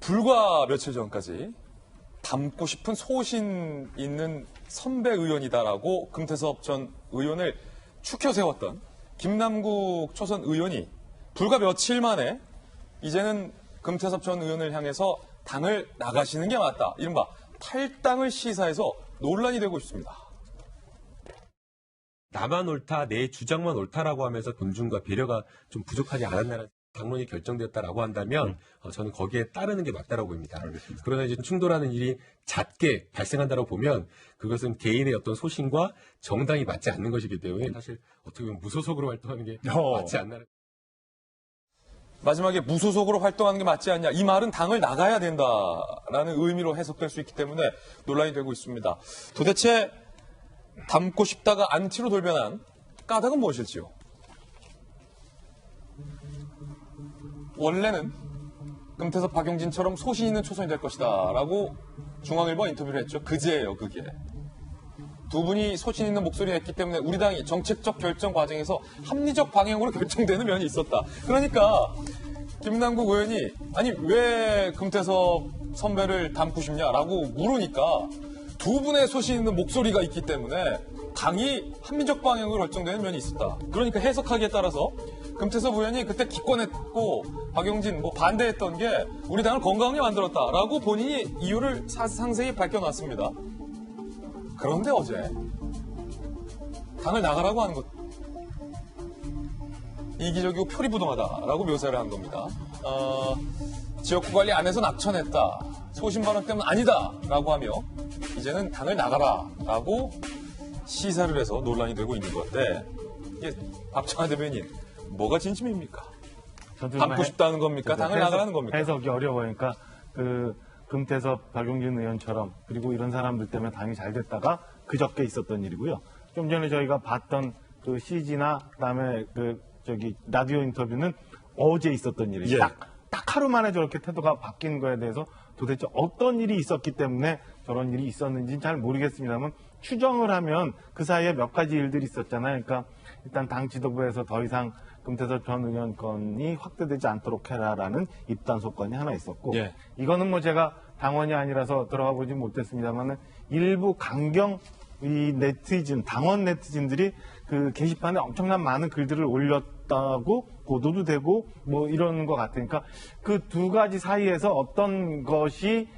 불과 며칠 전까지 닮고 싶은 소신 있는 선배 의원이다라고 금태섭 전 의원을 추켜 세웠던 김남국 초선 의원이 불과 며칠 만에 이제는 금태섭 전 의원을 향해서 당을 나가시는 게 맞다. 이른바 탈당을 시사해서 논란이 되고 있습니다. 나만 옳다, 내 주장만 옳다라고 하면서 존중과 배려가 좀 부족하지 않았나라는 당론이 결정되었다라고 한다면 저는 거기에 따르는 게 맞다라고 봅니다. 알겠습니다. 그러나 이제 충돌하는 일이 잦게 발생한다고 보면 그것은 개인의 어떤 소신과 정당이 맞지 않는 것이기 때문에 사실 어떻게 보면 무소속으로 활동하는 게 맞지 않나. 마지막에 무소속으로 활동하는 게 맞지 않냐. 이 말은 당을 나가야 된다라는 의미로 해석될 수 있기 때문에 논란이 되고 있습니다. 도대체 닮고 싶다가 안티로 돌변한 까닭은 무엇일지요? 원래는 금태섭 박용진처럼 소신 있는 초선이 될 것이다 라고 중앙일보가 인터뷰를 했죠. 그제예요, 그게. 두 분이 소신 있는 목소리를 냈기 때문에 우리 당이 정책적 결정 과정에서 합리적 방향으로 결정되는 면이 있었다. 그러니까 김남국 의원이 아니 왜 금태섭 선배를 닮고 싶냐라고 물으니까 두 분의 소신 있는 목소리가 있기 때문에 당이 합리적 방향으로 결정되는 면이 있었다. 그러니까 해석하기에 따라서 금태섭 의원이 그때 기권했고 박용진 반대했던 게 우리 당을 건강하게 만들었다라고 본인이 이유를 상세히 밝혀놨습니다. 그런데 어제 당을 나가라고 하는 것 이기적이고 표리부동하다라고 묘사를 한 겁니다. 지역구 관리 안에서 낙천했다. 소신 발언 때문은 아니다라고 하며 이제는 당을 나가라라고 시사를 해서 논란이 되고 있는 건데 이게 박정환 대변인 뭐가 진심입니까? 닮고 싶다는 겁니까? 당을 나가라는 겁니까? 해석이 어려우니까 금태섭 박용진 의원처럼 그리고 이런 사람들 때문에 당이 잘 됐다가 그저께 있었던 일이고요. 좀 전에 저희가 봤던 그 CG나 그다음에 라디오 인터뷰는 어제 있었던 일이에요. 예. 딱 하루 만에 저렇게 태도가 바뀐 거에 대해서 도대체 어떤 일이 있었기 때문에 저런 일이 있었는지는 잘 모르겠습니다만 추정을 하면 그 사이에 몇 가지 일들이 있었잖아요. 그러니까 일단 당 지도부에서 더 이상 금태섭 전 의원 건이 확대되지 않도록 해라라는 입단 소건이 하나 있었고 예. 이거는 제가 당원이 아니라서 들어가 보지 못했습니다만 일부 강경 당원 네티즌들이 그 게시판에 엄청난 많은 글들을 올렸다고 보도도 되고 이런 것 같으니까 그 두 가지 사이에서 어떤 것이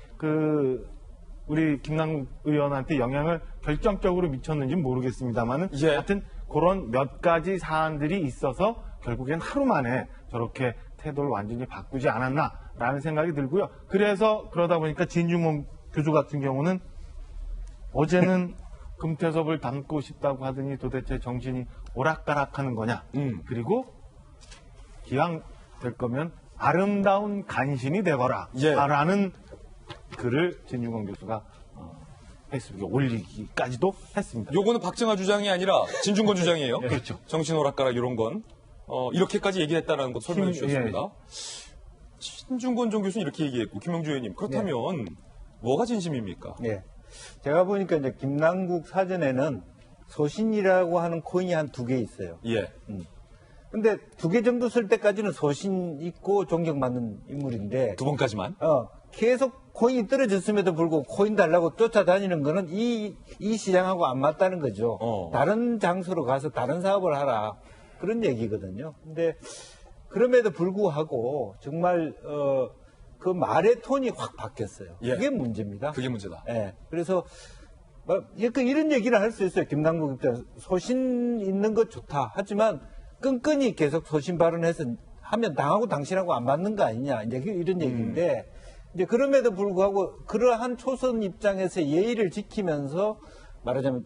우리 김남국 의원한테 영향을 결정적으로 미쳤는지는 모르겠습니다만은 예. 하여튼 그런 몇 가지 사안들이 있어서 결국엔 하루 만에 저렇게 태도를 완전히 바꾸지 않았나라는 생각이 들고요. 그래서 그러다 보니까 진중권 교수 같은 경우는 어제는 금태섭을 닮고 싶다고 하더니 도대체 정신이 오락가락하는 거냐. 그리고 기왕 될 거면 아름다운 간신이 되거라. 예. 라는 글을 진중권 교수가 페이스북에 올리기까지도 했습니다. 요거는 박정하 주장이 아니라 진중권 주장이에요. 그렇죠. 정신 오락가락 이런 건 이렇게까지 얘기했다는 것 설명해 주셨습니다. 진중권 전 교수는 이렇게 얘기했고 김영주 의원님 그렇다면 뭐가 진심입니까? 예. 제가 보니까 이제 김남국 사전에는 소신이라고 하는 코인이 한 2개 있어요. 예. 근데 2개 정도 쓸 때까지는 소신 있고 존경받는 인물인데 2번까지만? 계속 코인이 떨어졌음에도 불구하고 코인 달라고 쫓아다니는 거는 이 시장하고 안 맞다는 거죠. 다른 장소로 가서 다른 사업을 하라. 그런 얘기거든요. 근데 그럼에도 불구하고 정말 그 말의 톤이 확 바뀌었어요. 예. 그게 문제입니다. 그게 문제다. 예. 그래서 이런 얘기를 할 수 있어요. 김남국 입장에서 소신 있는 것 좋다. 하지만 끈끈이 계속 소신 발언해서 하면 당하고 당신하고 안 맞는 거 아니냐. 이제 이런 얘기인데 이제 그럼에도 불구하고 그러한 초선 입장에서 예의를 지키면서 말하자면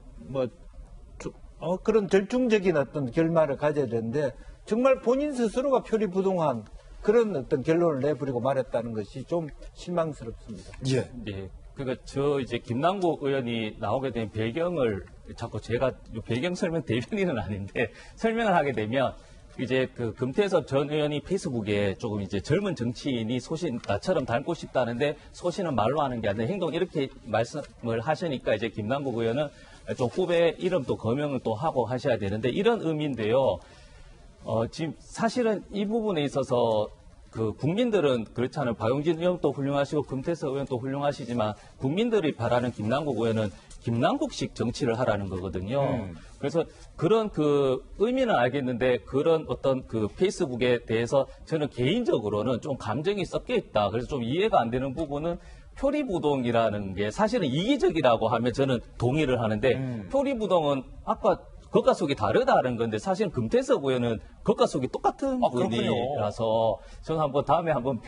그런 절충적인 어떤 결말을 가져야 되는데 정말 본인 스스로가 표리부동한 그런 어떤 결론을 내버리고 말했다는 것이 좀 실망스럽습니다. 예. 예. 그러니까 이제 김남국 의원이 나오게 된 배경을 자꾸 제가 배경 설명 대변인은 아닌데 설명을 하게 되면 이제 그 금태섭 전 의원이 페이스북에 조금 이제 젊은 정치인이 나처럼 닮고 싶다는데 소신은 말로 하는 게 아니라 행동 이렇게 말씀을 하시니까 이제 김남국 의원은 좀 후배 이름도 거명을 또 하고 하셔야 되는데 이런 의미인데요. 지금 사실은 이 부분에 있어서 그 국민들은 그렇잖아요. 박용진 의원도 훌륭하시고 금태섭 의원도 훌륭하시지만 국민들이 바라는 김남국 의원은 김남국식 정치를 하라는 거거든요. 그래서 그런 그 의미는 알겠는데 그런 어떤 그 페이스북에 대해서 저는 개인적으로는 좀 감정이 섞여 있다. 그래서 좀 이해가 안 되는 부분은 표리부동이라는 게 사실은 이기적이라고 하면 저는 동의를 하는데 표리부동은 아까 겉과 속이 다르다는 건데 사실은 금태섭 의원은 겉과 속이 똑같은 그렇군요. 분이라서 저는 한번 다음에 한번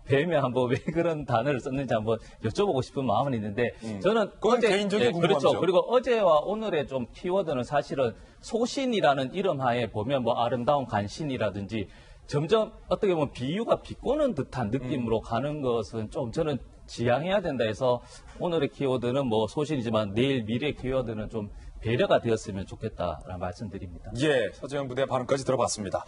뵈면 한번 왜 그런 단어를 썼는지 한번 여쭤보고 싶은 마음은 있는데 저는 그건 개인적인 궁금함이죠. 그렇죠. 그리고 어제와 오늘의 좀 키워드는 사실은 소신이라는 이름 하에 보면 뭐 아름다운 간신이라든지 점점 어떻게 보면 비유가 비꼬는 듯한 느낌으로 가는 것은 좀 저는 지양해야 된다 해서 오늘의 키워드는 뭐 소신이지만 내일 미래 키워드는 좀 배려가 되었으면 좋겠다라는 말씀드립니다. 예, 서재현 부대 발언까지 들어봤습니다.